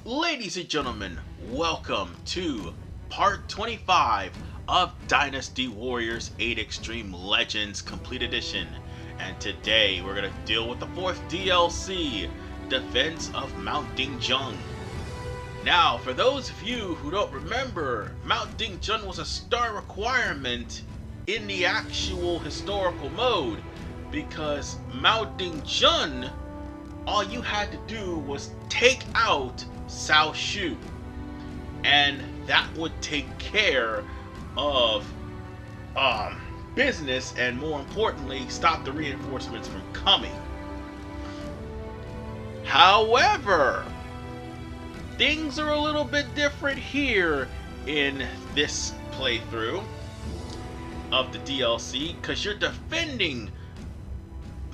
Ladies and gentlemen, welcome to part 25 of Dynasty Warriors 8 Extreme Legends Complete Edition. And today we're going to deal with the fourth DLC, Defense of Mount Dingjun. Now, for those of you who don't remember, Mount Dingjun was a star requirement in the actual historical mode, because Mount Dingjun, all you had to do was take out Cao Shu, and that would take care of business, and more importantly, stop the reinforcements from coming. However, things are a little bit different here in this playthrough of the DLC, because you're defending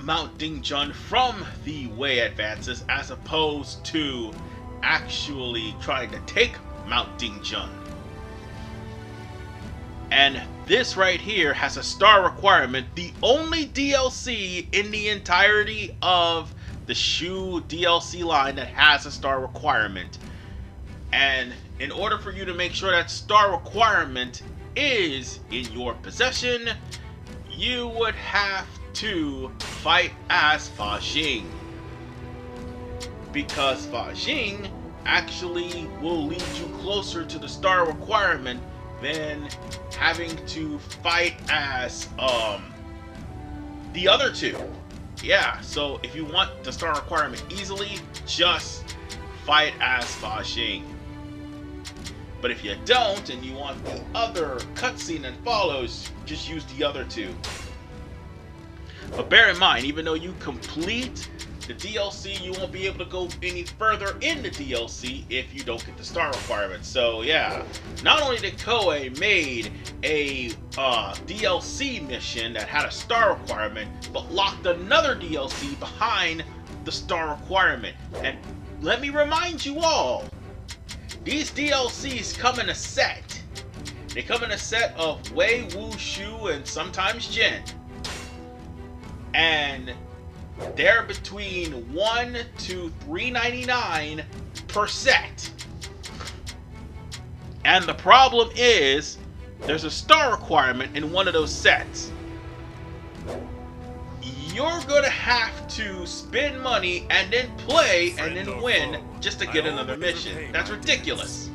Mount Dingjun from the Wei advances as opposed to actually trying to take Mount Dingjun. And this right here has a star requirement, the only DLC in the entirety of the Shu DLC line that has a star requirement. And in order for you to make sure that star requirement is in your possession, you would have to fight as Fa Zheng, because Fa Zheng actually will lead you closer to the star requirement than having to fight as the other two. Yeah, so if you want the star requirement easily, just fight as Fa Zheng. But if you don't and you want the other cutscene that follows, just use the other two. But bear in mind, even though you complete the DLC, you won't be able to go any further in the DLC if you don't get the star requirement. So yeah, not only did Koei made a DLC mission that had a star requirement, but locked another DLC behind the star requirement. And let me remind you all, these DLCs come in a set. They come in a set of Wei, Wu, Shu, and sometimes Jin. And they're between $1 to $3.99 per set. And the problem is, there's a star requirement in one of those sets. You're gonna have to spend money and then play and then win just to get another mission. That's ridiculous.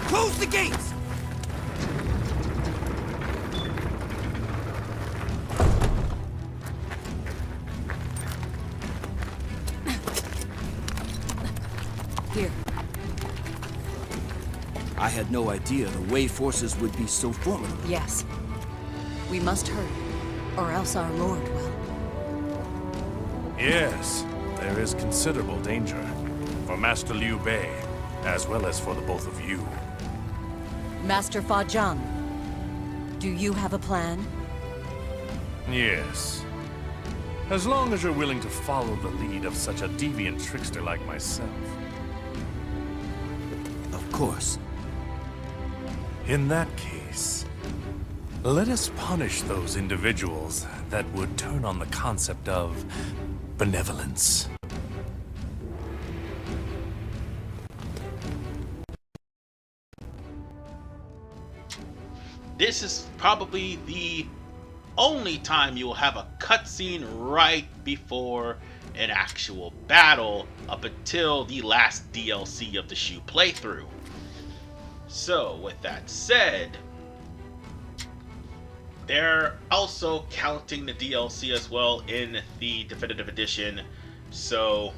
Close the gates! Here. I had no idea the Wei forces would be so formidable. Yes. We must hurry, or else our lord will. Yes, there is considerable danger for Master Liu Bei, as well as for the both of you. Master Fa Zheng, do you have a plan? Yes. As long as you're willing to follow the lead of such a deviant trickster like myself. Of course. In that case, let us punish those individuals that would turn on the concept of benevolence. This is probably the only time you will have a cutscene right before an actual battle up until the last DLC of the Shu playthrough. So, with that said, they're also counting the DLC as well in the Definitive Edition. So,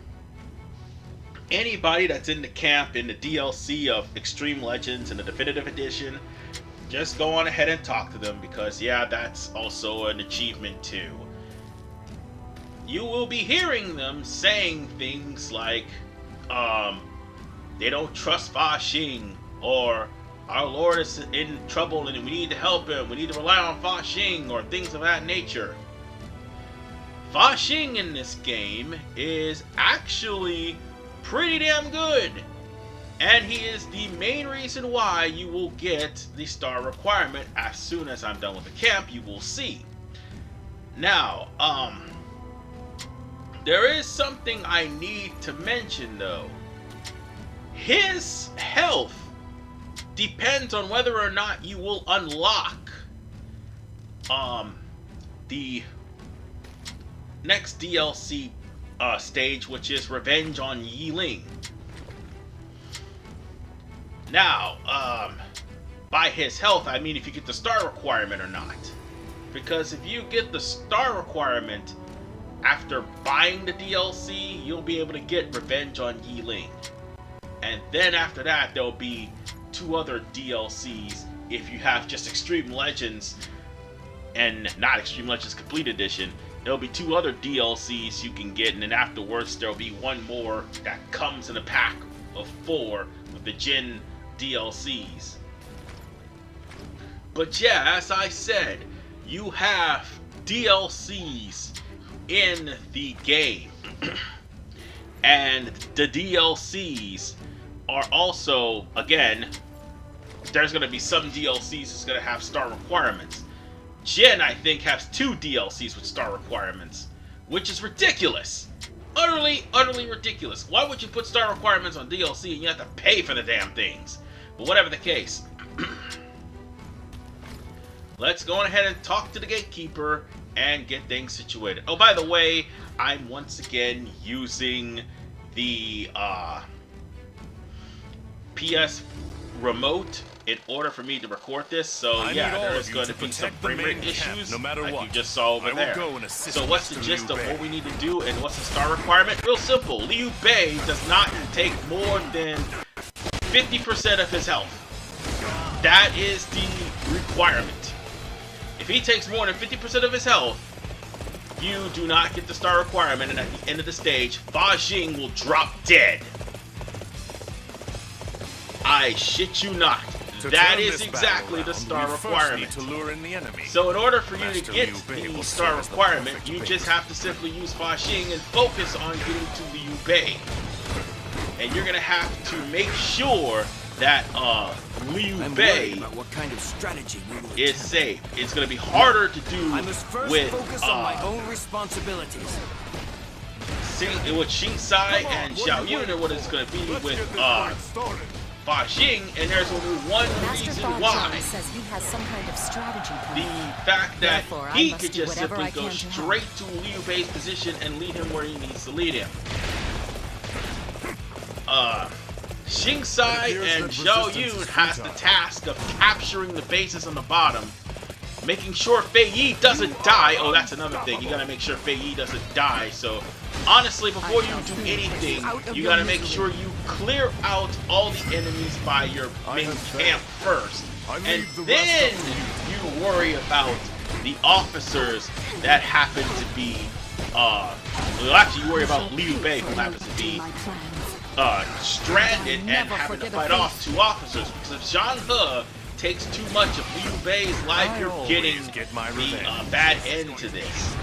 anybody that's in the camp in the DLC of Extreme Legends and the Definitive Edition, just go on ahead and talk to them, because yeah, that's also an achievement too. you will be hearing them saying things like, they don't trust Fa Zheng, or our Lord is in trouble and we need to help him, we need to rely on Fa Zheng, or things of that nature. Fa Zheng in this game is actually pretty damn good, and he is the main reason why you will get the star requirement. As soon as I'm done with the camp, you will see. Now, there is something I need to mention though. His health depends on whether or not you will unlock the next DLC stage, which is Revenge on Yi Ling. Now, by his health, I mean if you get the star requirement or not. Because if you get the star requirement after buying the DLC, you'll be able to get Revenge on Yi Ling. And then after that, there'll be 2 other DLCs if you have just Extreme Legends and not Extreme Legends Complete Edition. There'll be 2 other DLCs you can get, and then afterwards there'll be 1 more that comes in a pack of 4 with the Jin DLCs. But yeah, as I said, you have DLCs in the game. And the DLCs are also, again, there's going to be some DLCs that's going to have star requirements. Jin, I think, has 2 DLCs with star requirements, which is ridiculous. Utterly, utterly ridiculous. Why would you put star requirements on DLC and you have to pay for the damn things? But whatever the case. Let's go on ahead and talk to the gatekeeper and get things situated. Oh, by the way, I'm once again using the PS remote in order for me to record this, so yeah, there's going to be some frame rate issues, like you just saw over there. So what's the gist of what we need to do and what's the star requirement? Real simple. Liu Bei does not take more than 50% of his health. That is the requirement. If he takes more than 50% of his health, you do not get the star requirement, and at the end of the stage, Fa Zheng will drop dead. I shit you not. That is exactly the star requirement. So in order for you to get the star requirement, you just have to simply use Fa Zheng and focus on getting to Liu Bei. And you're gonna have to make sure that Liu Bei what kind of strategy is safe. It's gonna be harder to do with focus on my own responsibilities. With Shingsai and Xiao Yun, or what it's gonna be with Fa Zheng, and there's only one reason why. Says he has some kind of strategy plan. The fact that Therefore, he I must could do just whatever simply I go can to straight to Liu Bei's position and lead him where he needs to lead him. Shingsai and Xiao Yun has the task of capturing the bases on the bottom, making sure Fei Yi doesn't die. Oh, that's another thing. You gotta make sure Fei Yi doesn't die. So, honestly, before you do anything, you gotta make sure you clear out all the enemies by your main camp first. And then you worry about the officers that happen to be, well, actually, you worry about Liu Bei, who happens to be stranded and having to fight off 2 officers. Because if Zhang He takes too much of Liu Bei's life, you're getting the bad end to this.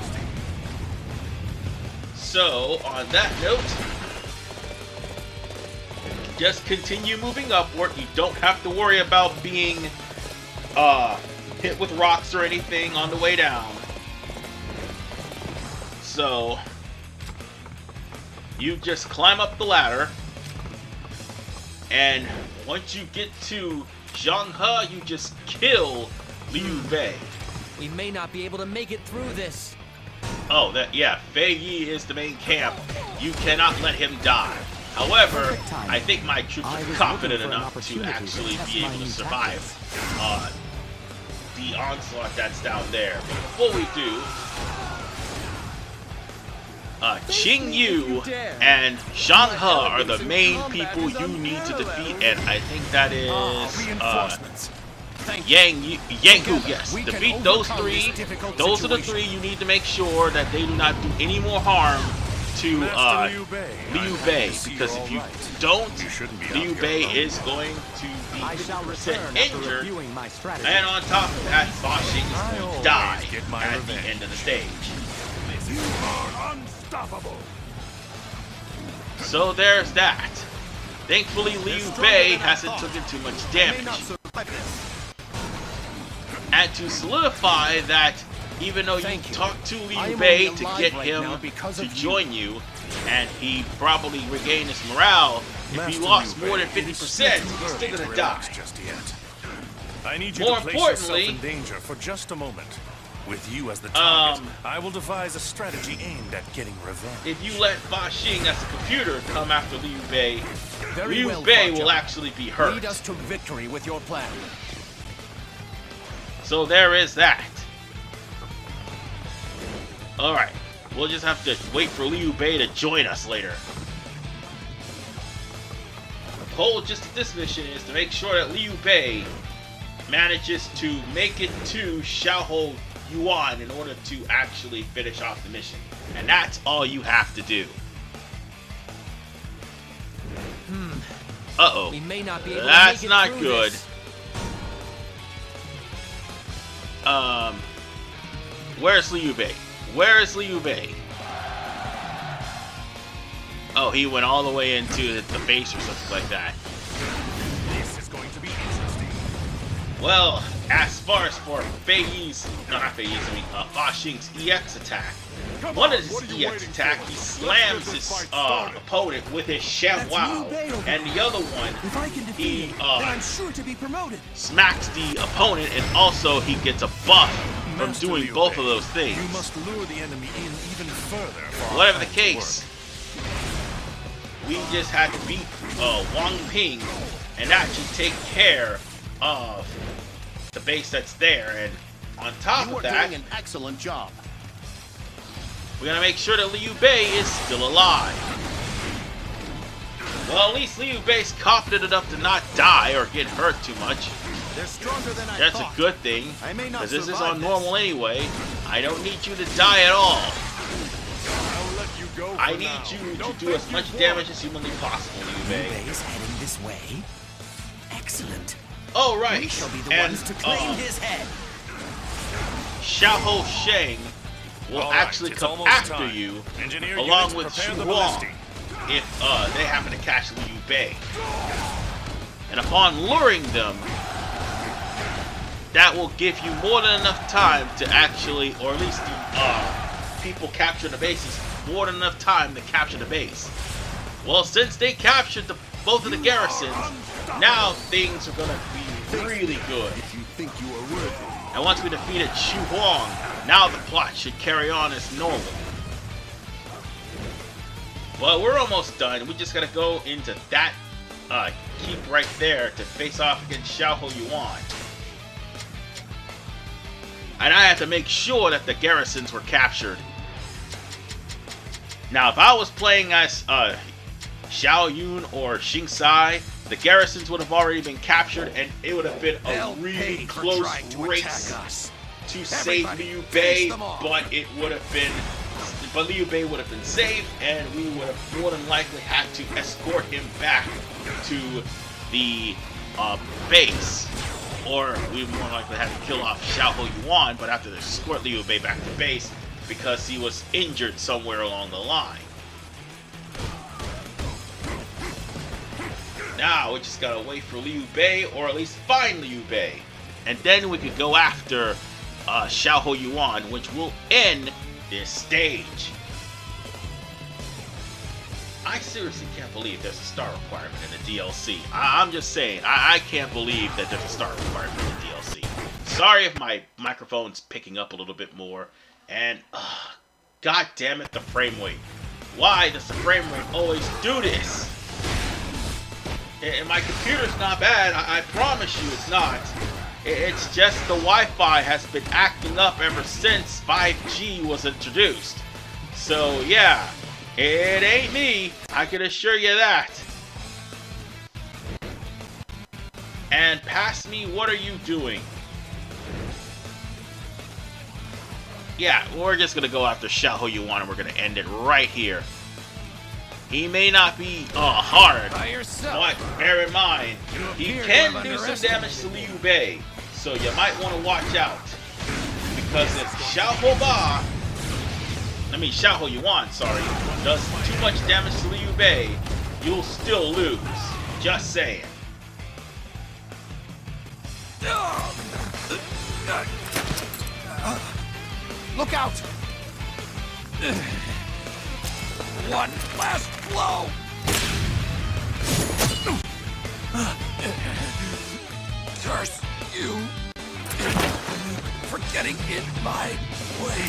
So, on that note, just continue moving upward. You don't have to worry about being hit with rocks or anything on the way down. So, you just climb up the ladder, and once you get to Zhang He, you just kill Liu Bei. We may not be able to make it through this. Oh, yeah, Fei Yi is the main camp. You cannot let him die. However, I think my troops are confident enough to actually be able to survive the onslaught that's down there. But before we do, Qing Yu and Zhang He are the main people you need to defeat, and I think that is Yangu, yes. Defeat those three. Those are the three you need to make sure that they do not do any more harm to Liu Bei, because if you don't, Liu Bei is going to be 50% injured, and on top of that, Fa Zheng is going to die at the end of the stage. You are unstoppable. So there's that. Thankfully, Liu Bei hasn't taken too much damage. And to solidify that, even though you talked to Liu Bei to get him to join you, and he probably regained his morale, if he lost more than 50%, he's still gonna die. I need you to place yourself in danger for just a moment. With you as the target, I will devise a strategy aimed at getting revenge. If you let Fa Zheng as a computer come after Liu Bei, Liu Bei will actually be hurt. Lead us to victory with your plan. So there is that. Alright, we'll just have to wait for Liu Bei to join us later. The goal just of this mission is to make sure that Liu Bei manages to make it to Xiahou Yuan in order to actually finish off the mission. And that's all you have to do. Uh-oh. We may not be able That's to make it not through good. This. Where's Liu Bei? Where is Liu Bei? Oh, he went all the way into the base or something like that. This is going to be interesting. Well, as far as for Fa Zheng's EX attack, one of his EX attack, he slams his opponent with his Sham Wow, and the other one, he smacks the opponent, and also he gets a buff from doing both of those things. You must lure the enemy in even further. Whatever the case, we just had to beat Wang Ping and actually take care of the base that's there, and on top of that, doing an excellent job. we're gonna make sure that Liu Bei is still alive. Well, at least Liu Bei's confident enough to not die or get hurt too much. They're stronger than I That's thought. a good thing, I may not because this is survive on this. normal anyway. I don't need you to die at all. I'll let you go. I for need now. you to Don't do think as you've much won. damage as humanly possible, Liu Bei. is heading this way. Excellent. Oh, right. We shall be the And ones to claim his head. Xiahou Sheng will All right, actually it's come almost after time. you, Engineer along units, with prepare Xu the Huang, ballistic. if they happen to catch Liu Bei. And upon luring them, that will give you more than enough time to actually, or at least the people capturing the bases, more than enough time to capture the base. Well, since they captured both of the garrisons, now things are going to be really good. If you think you are worthy. And once we defeated Xu Huang, now the plot should carry on as normal. Well, we're almost done. We just gotta go into that keep right there to face off against Xiahou Yuan. And I had to make sure that the garrisons were captured. Now, if I was playing as Xiao Yun or Xing Sai, the garrisons would have already been captured, and it would have been a really close race to save Liu Bei, but it would have been, but Liu Bei would have been saved, and we would have more than likely had to escort him back to the base, or we more than likely had to kill off Xiahou Yuan, but after to escort Liu Bei back to base because he was injured somewhere along the line. Now we just gotta wait for Liu Bei, or at least find Liu Bei, and then we could go after Xiahou Yuan, which will end this stage. I seriously can't believe there's a star requirement in the DLC. I'm just saying, I can't believe that there's a star requirement in the DLC. Sorry if my microphone's picking up a little bit more, and god damn it, the frame rate. Why does the frame rate always do this? And my computer's not bad, I promise you it's not. It's just the Wi-Fi has been acting up ever since 5G was introduced. So yeah, it ain't me, I can assure you that. And past me, what are you doing? Yeah, we're just gonna go after Xiahou Yuan and we're gonna end it right here. He may not be hard, By yourself. but bear in mind, he appear to can have do some damage to Liu Bei, so you might want to watch out. Because if Xiahou Yuan, does too much damage to Liu Bei, you'll still lose. Just saying. Look out! One last blow! Curse you! For getting in my way.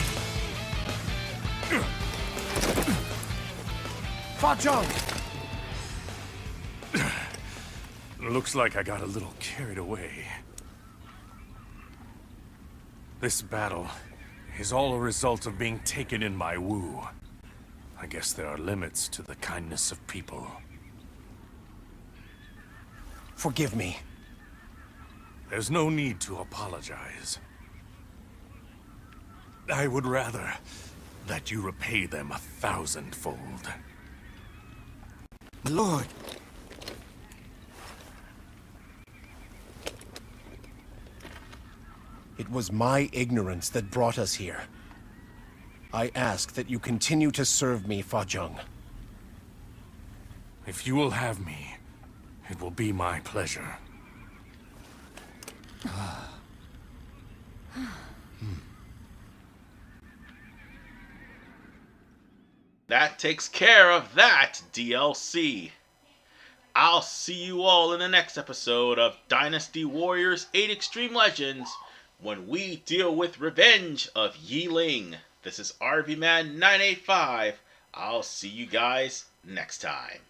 Fa Zheng! Looks like I got a little carried away. This battle is all a result of being taken in by Wu. I guess there are limits to the kindness of people. Forgive me. There's no need to apologize. I would rather that you repay them 1,000-fold. Lord. It was my ignorance that brought us here. I ask that you continue to serve me, Fa Zheng. If you will have me, it will be my pleasure. That takes care of that, DLC. I'll see you all in the next episode of Dynasty Warriors 8 Extreme Legends when we deal with Revenge of Yiling. This is RVMan985. I'll see you guys next time.